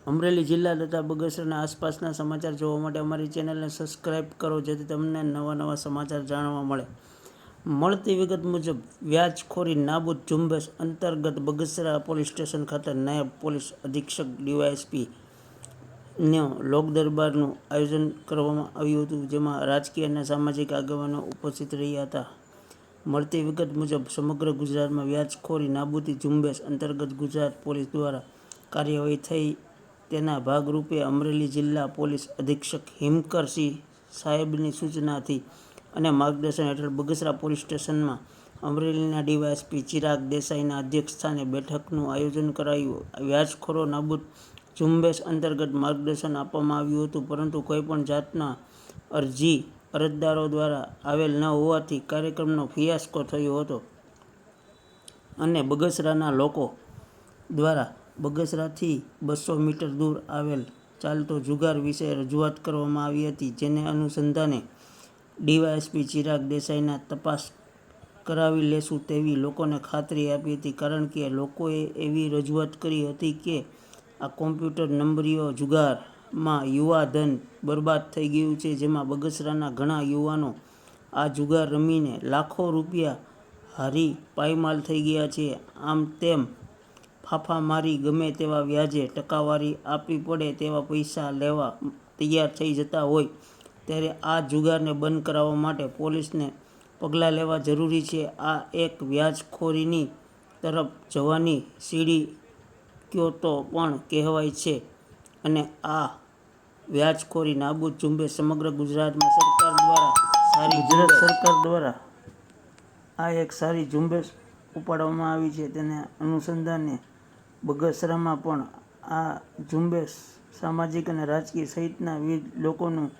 અમરેલી જિલ્લા તથા બગસરાના આસપાસના સમાચાર જોવા માટે અમારી ચેનલને સબસ્ક્રાઈબ કરો, જેથી તમને નવા સમાચાર જાણવા મળે. મળતી વિગત મુજબ વ્યાજખોરી નાબૂદ ઝુંબેશ અંતર્ગત બગસરા પોલીસ સ્ટેશન ખાતે નાયબ પોલીસ અધિક્ષક ડીવાયએસપી નો લોકદરબારનું આયોજન કરવામાં આવ્યું હતું, જેમાં રાજકીય અને સામાજિક આગેવાનો ઉપસ્થિત રહ્યા હતા. મળતી વિગત મુજબ સમગ્ર ગુજરાતમાં વ્યાજખોરી નાબૂદી ઝુંબેશ અંતર્ગત ગુજરાત પોલીસ દ્વારા કાર્યવાહી થઈ. તેના ભાગરૂપે અમરેલી જિલ્લા પોલીસ અધિક્ષક હિમકરસિંહ સાહેબની સૂચનાથી અને માર્ગદર્શન હેઠળ બગસરા પોલીસ સ્ટેશનમાં અમરેલીના ડીવાયએસપી ચિરાગ દેસાઈના અધ્યક્ષસ્થાને બેઠકનું આયોજન કરાયું. વ્યાજખોરો નાબૂદ ઝુંબેશ અંતર્ગત માર્ગદર્શન આપવામાં આવ્યું હતું, પરંતુ કોઈપણ જાતના અરજી અરજદારો દ્વારા આવેલ ન હોવાથી કાર્યક્રમનો ફિયાસ્કો થયો હતો અને બગસરાના લોકો દ્વારા બગસરાથી 200 મીટર દૂર આવેલ ચાલતો જુગાર વિશે રજૂઆત કરવામાં આવી હતી, જેને અનુસંધાને ડીવાયએસપી ચિરાગ દેસાઈના તપાસ કરાવી લેશું તેવી લોકોને ખાતરી આપી હતી, કારણ કે લોકોએ એવી રજૂઆત કરી હતી કે આ કોમ્પ્યુટર નંબરીય જુગારમાં યુવાધન બરબાદ થઈ ગયું છે, જેમાં બગસરાના ઘણા યુવાનો આ જુગાર રમીને લાખો રૂપિયા હારી પાયમાલ થઈ ગયા છે. આમ તેમ ફાંફા મારી ગમે તેવા વ્યાજે ટકાવારી આપવી પડે તેવા પૈસા લેવા તૈયાર થઈ જતા હોય, ત્યારે આ જુગારને બંધ કરાવવા માટે પોલીસને પગલાં લેવા જરૂરી છે. આ એક વ્યાજખોરીની તરફ જવાની સીડી કયો તો પણ કહેવાય છે અને આ વ્યાજખોરી નાબૂદ ઝુંબેશ સમગ્ર ગુજરાતમાં સરકાર દ્વારા આ એક સારી ઝુંબેશ ઉપાડવામાં આવી છે. તેને અનુસંધાને બગસરામાં પણ આ ઝુંબેશ સામાજિક અને રાજકીય સહિતના વિવિધ લોકોનું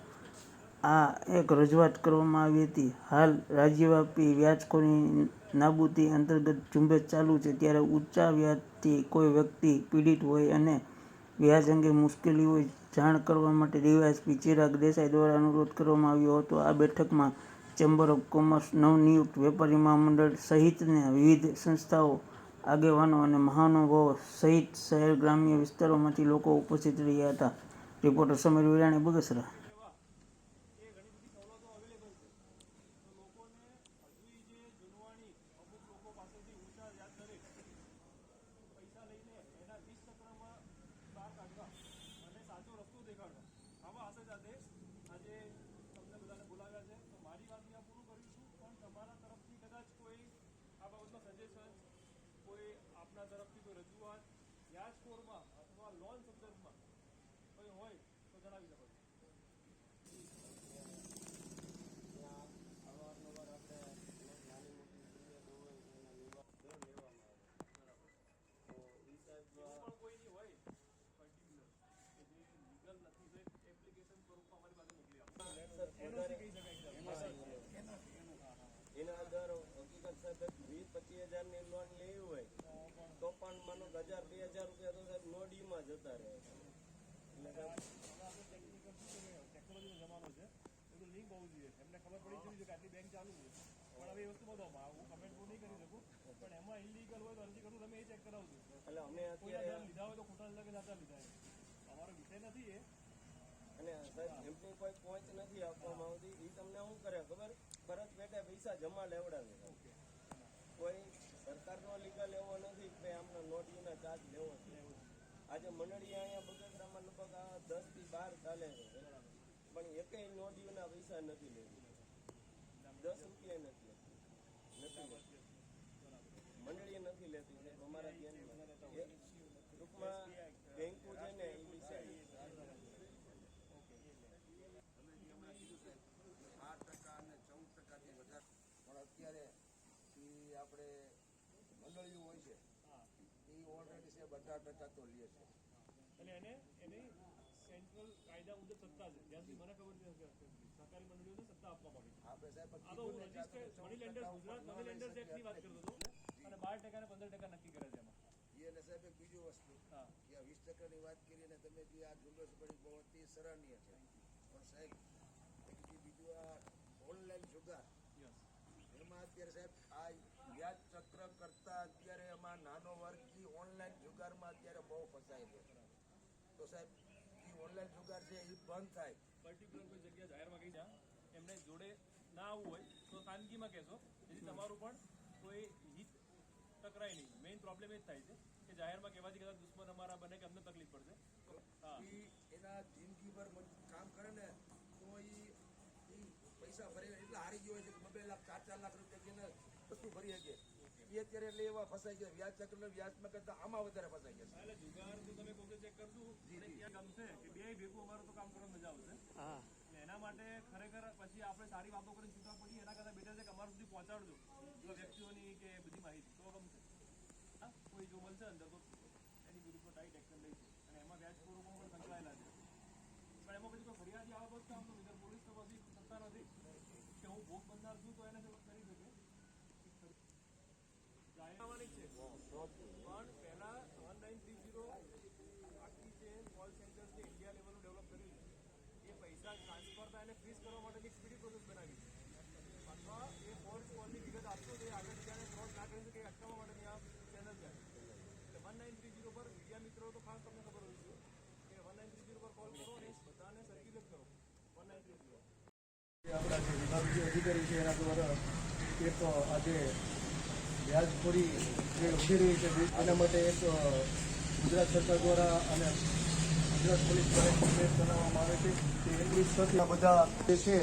આ એક રજૂઆત કરવામાં આવી હતી. હાલ રાજ્યવ્યાપી વ્યાજખોરી નાબૂદી અંતર્ગત ઝુંબેશ ચાલુ છે, ત્યારે ઊંચા વ્યાજથી કોઈ વ્યક્તિ પીડિત હોય અને વ્યાજ અંગે મુશ્કેલી હોય, જાણ કરવા માટે ડીવાયએસપી ચિરાગ દેસાઈ દ્વારા અનુરોધ કરવામાં આવ્યો હતો. આ બેઠકમાં ચેમ્બર ઓફ કોમર્સ, નવનિયુક્ત વેપારી મહામંડળ સહિતના વિવિધ સંસ્થાઓ, આગેવાનો અને મહાનુભાવો સહિત શહેર ગ્રામ્ય વિસ્તારોમાંથી લોકો ઉપસ્થિત રહ્યા હતા. રિપોર્ટર સમીર વિરાણી, બગસરા. કોઈ આપના તરફથી કોઈ રજૂઆત વ્યાજખોરમાં અથવા લોન સંદર્ભમાં કોઈ હોય તો જણાવી શકો. અવારનવાર આપણે નાની મોટી ફરિયાદો હોય એના નિવારણ લેવામાં આવે, બરાબર. તો એ સાહેબ પણ કોઈની હોય પર્ટિક્યુલર કે જે લીગલ નથી, તો એપ્લિકેશન સ્વરૂપમાં અમારી પાસે મોકલી આપો. એના અંદર હકીકત સાહેબ 20-25 હજારની લોન લેવી હોય તો પણ માનો 1000-2000 રૂપિયા તો સાહેબ નો ડીમાં જતા રહે. ટેકનોલોજીનો જમાનો છે, બધું લિંક હોવું જોઈએ, એમને ખબર પડી જવી જોઈએ કે આટલી બેંક ચાલુ છે. પણ હવે એ વસ્તુ બધો હું કમેન્ટ બહુ નહીં કરી શકું, પણ એમાં ઇલીગલ હોય તો અરજી કરું, તમે એ ચેક કરાવજો. એટલે અમે અત્યારે લીધા હોય તો ખોટા લીધા કે સાચા લીધા, અમારો વિષય નથી એ. અને સાહેબ એમની કોઈ પહોંચ નથી આપવામાં આવતી. એ તમને શું કરે ખબર, પરત પેટે પૈસા જમા લેવડાવે. કોઈ સરકારનો લીગલ એવો નથી કે આમનો નોટરીના ચાર્જ લેવો છે. આજે મંડળી અહીંયા બગસરામાં લગભગ 10 થી 12 ચાલે છે, પણ એકેય નોટરીના પૈસા નથી લેતી, 10 રૂપિયા નથી મંડળી નથી લેતી. અમારા ધ્યાનમાં ટૂંકમાં બેંકો છે ને એ વિશે 8% અને 14%થી વધારે, પણ અત્યારે આપણે મંડળીઓ હોય છે એ ઓલરેડી છે 18% તો લે છે. અને એને એની સેન્ટ્રલ કાયદા મુજબ સત્તા છે, જ્યાં સુધી મને ખબર છે સરકારી મંડળીઓને સત્તા આપવામાં આવી છે. આપણે સાહેબ આ તો હું registered money lenders, Gujarat money lenders એક્ટની વાત કરતો હતો, અને 12% અને 15% નક્કી કરે છે એમાં. એને સાહેબ એક બીજું વસ્તુ કે આ 20%ની વાત કરી અને તમે જે આ ઝુંબેશ પડી બહુ અતિ સરાહનીય છે, પણ સાહેબ એક બીજું આ ઓનલાઈન જુગાર એમાં અત્યારે સાહેબ આ વ્યાજ ચક્ર કરતા અત્યારે એમાં નાનો વર્ગથી ઓનલાઈન જુગારમાં અત્યારે બહુ ફસાય છે. તો સાહેબ એ ઓનલાઈન જુગાર છે એ બંધ થાય. પર્ટિક્યુલર કોઈ જગ્યા જાહેરમાં કહી જ્યાં એમને જોડે ના આવવું હોય તો ખાનગીમાં કહેશો, જેથી તમારું પણ કોઈ હિત ટકરાય નહીં. મેઇન પ્રોબ્લેમ એ જ થાય છે કે જાહેરમાં કહેવાથી કદાચ દુશ્મન અમારા બને કે અમને તકલીફ પડશે. હા, ઈ એના જિંદગીભર કામ કરે ને તો ઈ પૈસા ભરી એટલા હારી ગયો હોય છે કે 2 લાખ 4 લાખ રૂપિયા વસ્તુ ભરી શકે. એ અત્યારે એટલે એવા ફસાઈ ગયા વ્યાજ ચક્ર વ્યાજમાં કરતા આમાં વધારે ફસાઈ ગયા. એટલે જુગાર તો તમે કોઈ ચેક કરશું ત્યાં ગમશે કે બે ભેગું અમારું તો કામ કરવાની મજા આવશે. હા, એટલે એના માટે ખરેખર પછી આપણે સારી વાતો કરીને છૂટવા પડીએ એના કરતાં બેટર છે કે અમારા સુધી પહોંચાડજો વ્યક્તિઓની કે બધી માહિતી, તો ગમશે. હા, કોઈ જો મળશે અંદર તો એની વિરુદ્ધમાં ટાઈટ એક્શન લઈશું. અને એમાં વ્યાજખોરો પણ સંકળાયેલા છે. પણ એમાં પછી કોઈ ફરિયાદી આવા બસ કામ નથી. પોલીસ તો બધી સત્તા નથી કે હું ભોગ બનનાર છું તો એને કરી શકે. જાહેરવાની છે પણ પહેલા 1930 આખી જે કોલ સેન્ટર છે ઇન્ડિયા લેવલનું ડેવલપ કર્યું છે. એ પૈસા ટ્રાન્સફર થાય એને ફ્રીઝ કરવા માટેની સ્પીડી પ્રોસેસ બનાવી છે. અથવા એ ફોર્સ કોલની વિગત આપશો તો એ આગળ બીજાને ફ્રોડ ના કરી શકે એ અટકાવવા માટેની આ ચેનલ છે. એટલે 1930 પર મીડિયા મિત્રો તો ખાસ તમને ખબર હોય છે કે 1930 પર કોલ કરો અને બધાને સર્ક્યુલેટ કરો 1930. આપણા જે વિભાગીય અધિકારી છે એના દ્વારા એક આજે વ્યાજખોરી જે ઉભી રહી છે એના માટે એક ગુજરાત સરકાર દ્વારા અને ગુજરાત પોલીસ દ્વારા એક કેસ બનાવવામાં આવે છે. તે 21 આ બધા જે છે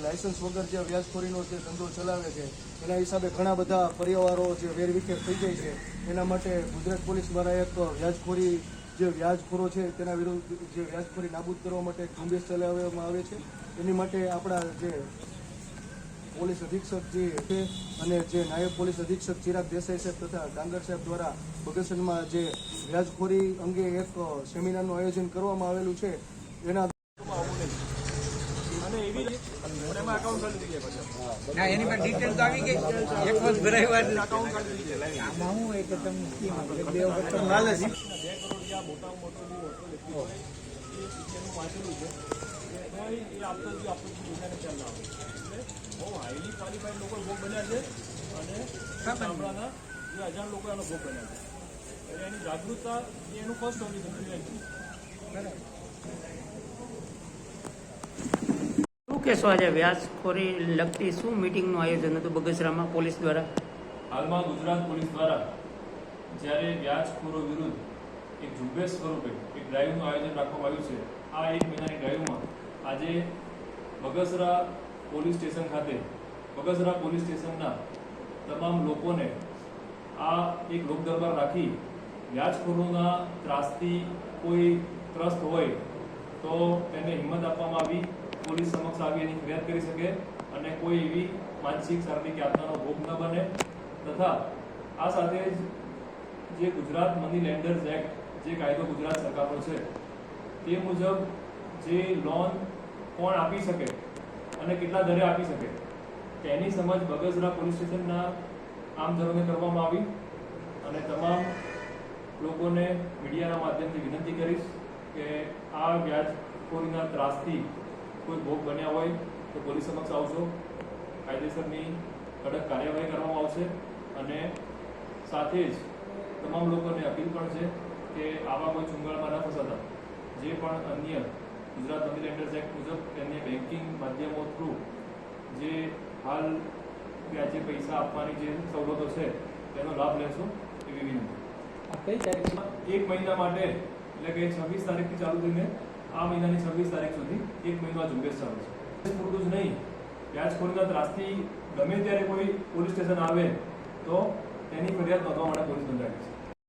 લાયસન્સ વગર જે વ્યાજખોરીનો જે ધંધો ચલાવે છે એના હિસાબે ઘણા બધા પરિવારો જે વેરવિખેર થઈ જાય છે. એના માટે ગુજરાત પોલીસ દ્વારા એક વ્યાજખોરી જે વ્યાજખોરો છે તેના વિરુદ્ધ જે વ્યાજખોરી નાબૂદ કરવા માટે ઝુંબેશ ચલાવવામાં આવે છે. એની માટે આપણા જે પોલીસ અધિક્ષક જે છે અને જે નાયબ પોલીસ અધિક્ષક ચિરાગ દેસાઈ સાહેબ તથા ડાંગર સાહેબ દ્વારા બગસરમાં જે વ્યાજખોરી અંગે એક સેમિનારનું આયોજન કરવામાં આવેલું છે. એના અને એવી પણ એમાં અકાઉન્ટ કાઢી દઈએ પછી ના એની પર ડિટેલ તો આવી ગઈ, એક વખત ભરાય અકાઉન્ટ કાઢી દઈએ. આમાં હું એક તમે સ્કીમ આપે 2 વખત તો હાલ જ 2 કરોડ મોટામાં મોટો જે હોટલ લેતી હોય એ શિક્ષણનું વાંચેલું છે એ આપતો જ બીજાને ખ્યાલ ના આવે. એટલે બહુ હાઈલી ક્વોલિફાઈડ લોકો ભોગ બન્યા છે અને ગામડાના જે અજાણ લોકો એનો ભોગ બન્યા છે. એટલે એની જાગૃતતા એ એનું ફર્સ્ટ ઓબ્લિગેશન છે. શું કહેશો આજે વ્યાજખોરી લગતી શું મિટિંગનું આયોજન હતું બગસરામાં પોલીસ દ્વારા? હાલમાં ગુજરાત પોલીસ દ્વારા જ્યારે વ્યાજખોરો વિરુદ્ધ એક ઝુંબેશ સ્વરૂપે એક ડ્રાઈવનું આયોજન રાખવામાં આવ્યું છે. આ 1 મહિનાની ડ્રાઈવમાં આજે બગસરા પોલીસ સ્ટેશન ખાતે બગસરા પોલીસ સ્ટેશનના તમામ લોકોને આ એક લોકદરબાર રાખી વ્યાજખોરોના ત્રાસથી કોઈ ત્રસ્ત હોય તો તેને હિંમત આપવામાં આવી પોલીસ સમક્ષ આવી એની ફરિયાદ કરી શકે અને કોઈ એવી માનસિક શારીરિક યાતનાનો ભોગ ન બને. તથા આ સાથે જ જે ગુજરાત મની લેન્ડર્સ એક્ટ જે કાયદો ગુજરાત સરકારનો છે તે મુજબ જે લોન કોણ આપી શકે અને કેટલા દરે આપી શકે તેની સમજ બગસરા પોલીસ સ્ટેશનના આમજનોને કરવામાં આવી. અને તમામ લોકોને મીડિયાના માધ્યમથી વિનંતી કરીશ કે આ વ્યાજખોરીના ત્રાસથી કોઈ ભોગ બન્યા હોય તો પોલીસ સમક્ષ આવશો, કાયદેસરની કડક કાર્યવાહી કરવામાં આવશે. અને સાથે જ તમામ લોકોને અપીલ પણ છે કે આવા કોઈ ચુંગાળમાં ન ફસાતા જે પણ અન્ય ગુજરાત મની લેન્ડર્સ એક્ટ મુજબ તેમને બેન્કિંગ માધ્યમો થ્રુ જે હાલ વ્યાજે પૈસા આપવાની જે સવલતો છે તેનો લાભ લેશો એવી વિનંતી. કઈ તારીખમાં? 1 મહિના માટે એટલે કે 26 તારીખથી ચાલુ થઈને આ મહિનાની 26 તારીખ સુધી 1 મહિનો ઝુંબેશ ચાલુ છે. પૂરતું જ નહીં, વ્યાજખોરીના ત્રાસથી ગમે ત્યારે કોઈ પોલીસ સ્ટેશન આવે તો તેની ફરિયાદ નોંધવા માટે પોલીસ બંધાયેલી છે.